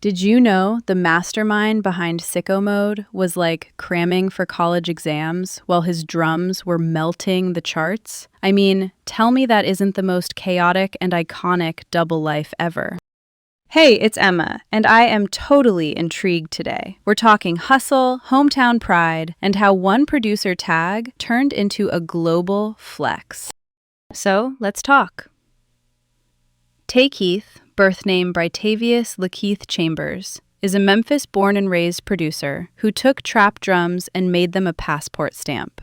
Did you know the mastermind behind Sicko Mode was like cramming for college exams while his drums were melting the charts? I mean, tell me that isn't the most chaotic and iconic double life ever. Hey, it's Emma, and I am totally intrigued today. We're talking hustle, hometown pride, and how one producer tag turned into a global flex. So, let's talk. Tay Keith, birth name Britavius Lakeith Chambers, is a Memphis born and raised producer who took trap drums and made them a passport stamp.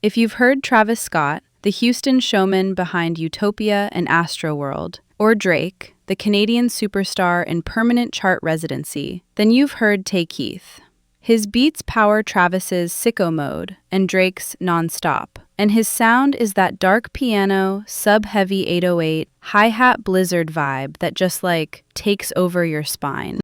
If you've heard Travis Scott, the Houston showman behind Utopia and Astroworld, or Drake, the Canadian superstar in permanent chart residency, then you've heard Tay Keith. His beats power Travis's Sicko Mode and Drake's Nonstop, and his sound is that dark piano, sub-heavy 808, hi-hat blizzard vibe that just takes over your spine.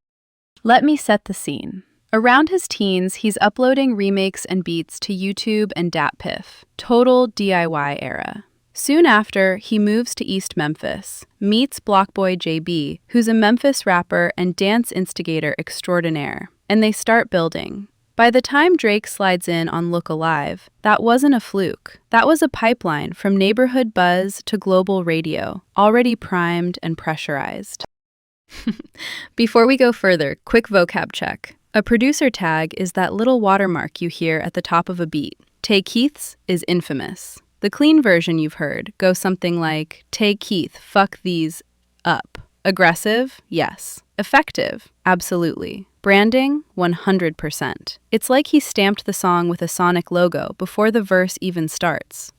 Let me set the scene. Around his teens, he's uploading remakes and beats to YouTube and DatPiff, total DIY era. Soon after, he moves to East Memphis, meets Blockboy JB, who's a Memphis rapper and dance instigator extraordinaire, and they start building. By the time Drake slides in on Look Alive, that wasn't a fluke. That was a pipeline from neighborhood buzz to global radio, already primed and pressurized. Before we go further, quick vocab check. A producer tag is that little watermark you hear at the top of a beat. Tay Keith's is infamous. The clean version you've heard goes something like, Tay Keith, fuck these up. Aggressive? Yes. Effective? Absolutely. Branding? 100%. It's like he stamped the song with a Sonic logo before the verse even starts.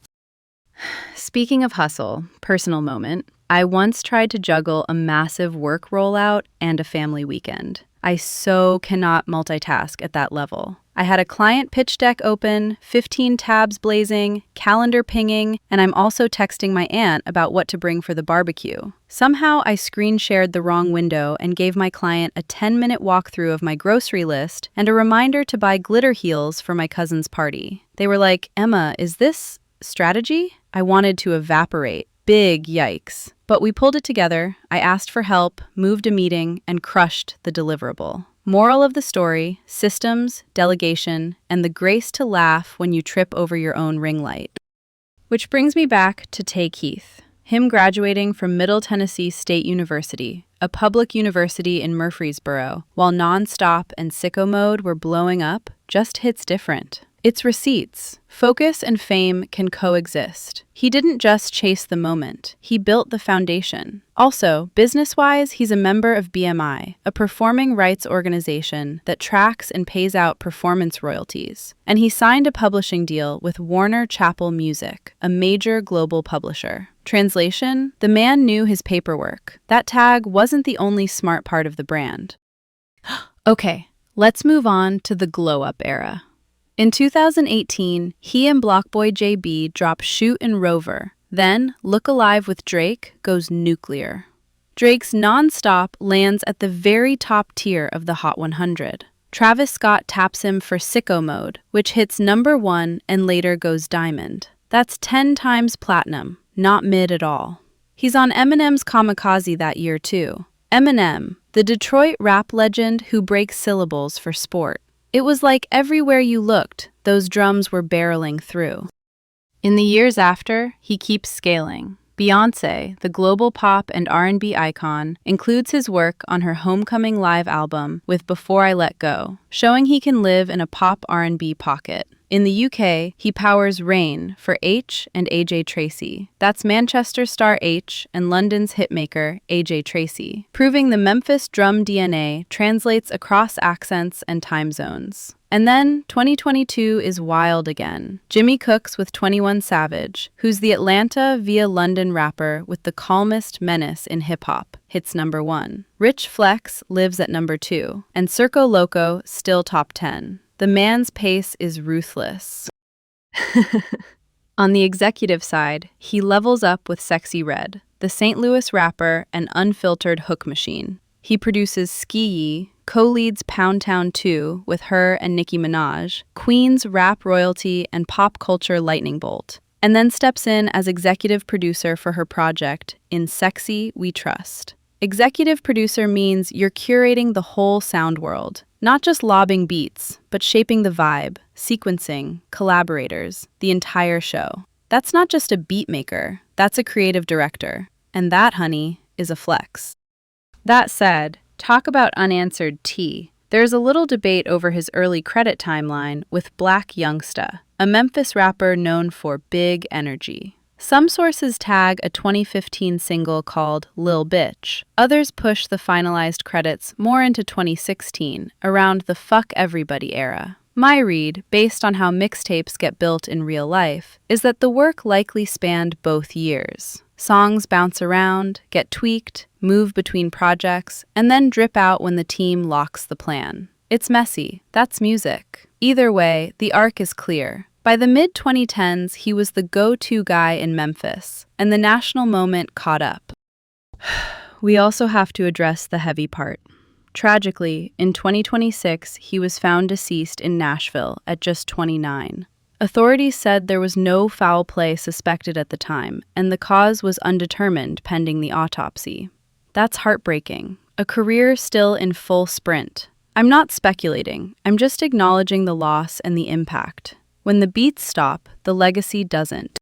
Speaking of hustle, personal moment, I once tried to juggle a massive work rollout and a family weekend. I so cannot multitask at that level. I had a client pitch deck open, 15 tabs blazing, calendar pinging, and I'm also texting my aunt about what to bring for the barbecue. Somehow I screen shared the wrong window and gave my client a 10-minute walkthrough of my grocery list and a reminder to buy glitter heels for my cousin's party. They were like, Emma, is this strategy? I wanted to evaporate. Big yikes. But we pulled it together, I asked for help, moved a meeting, and crushed the deliverable. Moral of the story, systems, delegation, and the grace to laugh when you trip over your own ring light. Which brings me back to Tay Keith. Him graduating from Middle Tennessee State University, a public university in Murfreesboro, while Nonstop and Sicko Mode were blowing up, just hits different. It's receipts. Focus and fame can coexist. He didn't just chase the moment, he built the foundation. Also, business-wise, he's a member of BMI, a performing rights organization that tracks and pays out performance royalties. And he signed a publishing deal with Warner Chappell Music, a major global publisher. Translation: the man knew his paperwork. That tag wasn't the only smart part of the brand. Okay, let's move on to the glow-up era. In 2018, he and Blockboy JB drop Shoot and Rover. Then, Look Alive with Drake goes nuclear. Drake's Nonstop lands at the very top tier of the Hot 100. Travis Scott taps him for Sicko Mode, which hits #1 and later goes diamond. That's 10 times platinum, not mid at all. He's on Eminem's Kamikaze that year too. Eminem, the Detroit rap legend who breaks syllables for sport. It was like everywhere you looked, those drums were barreling through. In the years after, he keeps scaling. Beyoncé, the global pop and R&B icon, includes his work on her Homecoming live album with Before I Let Go, showing he can live in a pop R&B pocket. In the UK, he powers Rain for H and AJ Tracey. That's Manchester star H and London's hitmaker AJ Tracey, proving the Memphis drum DNA translates across accents and time zones. And then, 2022 is wild again. Jimmy Cooks with 21 Savage, who's the Atlanta via London rapper with the calmest menace in hip-hop, hits #1. Rich Flex lives at #2, and Circo Loco still top 10. The man's pace is ruthless. On the executive side, he levels up with Sexy Red, the St. Louis rapper and unfiltered hook machine. He produces Ski Yee, co-leads Pound Town 2 with her and Nicki Minaj, Queen's rap royalty and pop culture lightning bolt, and then steps in as executive producer for her project, In Sexy We Trust. Executive producer means you're curating the whole sound world, not just lobbing beats, but shaping the vibe, sequencing, collaborators, the entire show. That's not just a beat maker, that's a creative director. And that, honey, is a flex. That said, talk about unanswered tea. There's a little debate over his early credit timeline with Black Youngsta, a Memphis rapper known for big energy. Some sources tag a 2015 single called Lil Bitch. Others push the finalized credits more into 2016, around the Fuck Everybody era. My read, based on how mixtapes get built in real life, is that the work likely spanned both years. Songs bounce around, get tweaked, move between projects, and then drip out when the team locks the plan. It's messy. That's music. Either way, the arc is clear. By the mid-2010s, he was the go-to guy in Memphis, and the national moment caught up. We also have to address the heavy part. Tragically, in 2026, he was found deceased in Nashville at just 29. Authorities said there was no foul play suspected at the time, and the cause was undetermined pending the autopsy. That's heartbreaking. A career still in full sprint. I'm not speculating, I'm just acknowledging the loss and the impact. When the beats stop, the legacy doesn't.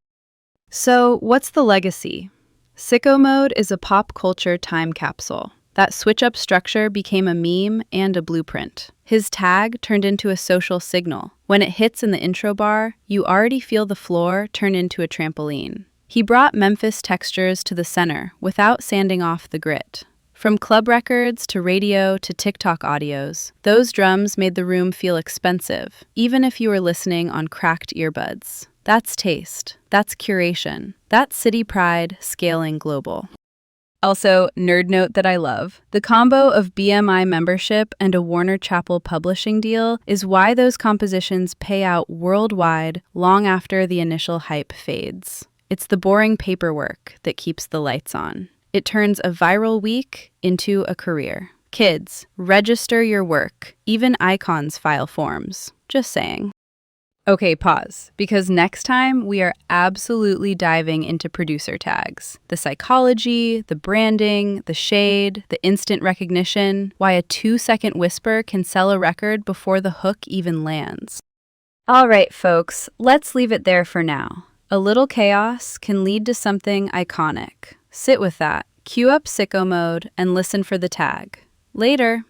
So, what's the legacy? Sicko Mode is a pop culture time capsule. That switch-up structure became a meme and a blueprint. His tag turned into a social signal. When it hits in the intro bar, you already feel the floor turn into a trampoline. He brought Memphis textures to the center without sanding off the grit. From club records to radio to TikTok audios, those drums made the room feel expensive, even if you were listening on cracked earbuds. That's taste. That's curation. That's city pride scaling global. Also, nerd note that I love. The combo of BMI membership and a Warner Chappell publishing deal is why those compositions pay out worldwide long after the initial hype fades. It's the boring paperwork that keeps the lights on. It turns a viral week into a career. Kids, register your work. Even icons file forms. Just saying. Okay, pause, because next time we are absolutely diving into producer tags. The psychology, the branding, the shade, the instant recognition, why a 2-second whisper can sell a record before the hook even lands. All right, folks, let's leave it there for now. A little chaos can lead to something iconic. Sit with that, cue up Sicko Mode, and listen for the tag. Later.